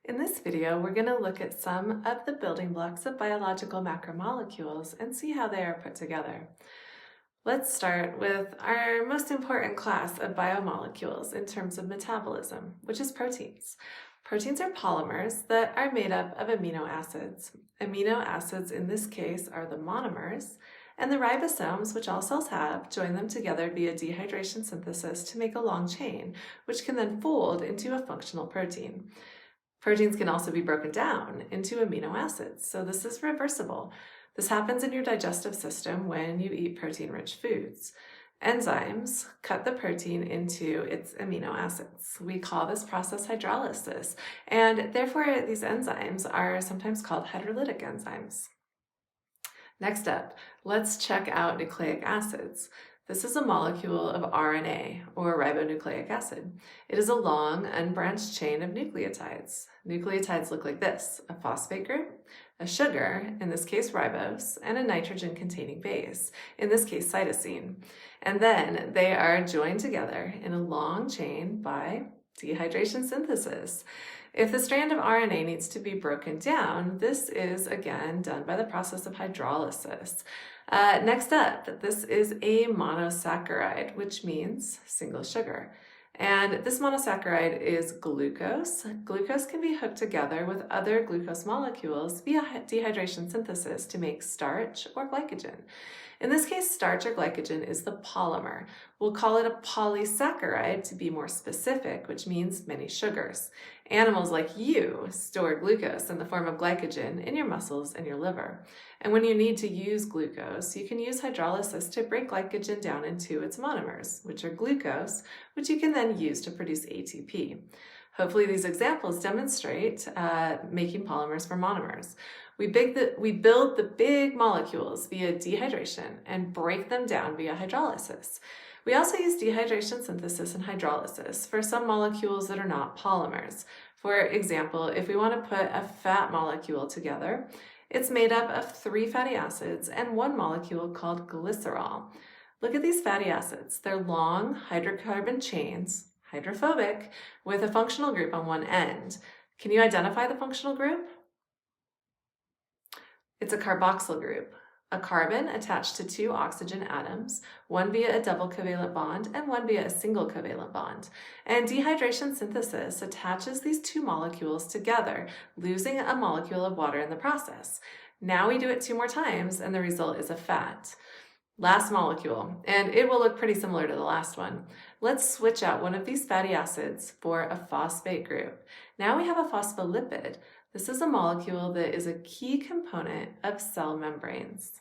In this video, we're going to look at some of the building blocks of biological macromolecules and see how they are put together. Let's start with our most important class of biomolecules in terms of metabolism, which is proteins. Proteins are polymers that are made up of amino acids. Amino acids in this case are the monomers, and the ribosomes, which all cells have, join them together via dehydration synthesis to make a long chain, which can then fold into a functional protein. Proteins can also be broken down into amino acids, so this is reversible. This happens in your digestive system when you eat protein-rich foods. Enzymes cut the protein into its amino acids. We call this process hydrolysis, and therefore these enzymes are sometimes called hydrolytic enzymes. Next up, let's check out nucleic acids. This is a molecule of RNA, or ribonucleic acid. It is a long, unbranched chain of nucleotides. Nucleotides look like this: a phosphate group, a sugar, in this case ribose, and a nitrogen-containing base, in this case cytosine. And then they are joined together in a long chain by dehydration synthesis. If the strand of RNA needs to be broken down, this is again done by the process of hydrolysis. Next up, this is a monosaccharide, which means single sugar. And this monosaccharide is glucose. Glucose can be hooked together with other glucose molecules via dehydration synthesis to make starch or glycogen. In this case, starch or glycogen is the polymer. We'll call it a polysaccharide to be more specific, which means many sugars. Animals like you store glucose in the form of glycogen in your muscles and your liver. And when you need to use glucose, you can use hydrolysis to break glycogen down into its monomers, which are glucose, which you can then use to produce ATP. Hopefully these examples demonstrate making polymers from monomers. We build the big molecules via dehydration and break them down via hydrolysis. We also use dehydration synthesis and hydrolysis for some molecules that are not polymers. For example, if we want to put a fat molecule together, it's made up of 3 fatty acids and one molecule called glycerol. Look at these fatty acids. They're long hydrocarbon chains, hydrophobic, with a functional group on one end. Can you identify the functional group? It's a carboxyl group, a carbon attached to 2 oxygen atoms, one via a double covalent bond and one via a single covalent bond. And dehydration synthesis attaches these 2 molecules together, losing a molecule of water in the process. Now we do it 2 more times and the result is a fat. Last molecule, and it will look pretty similar to the last one. Let's switch out one of these fatty acids for a phosphate group. Now we have a phospholipid. This is a molecule that is a key component of cell membranes.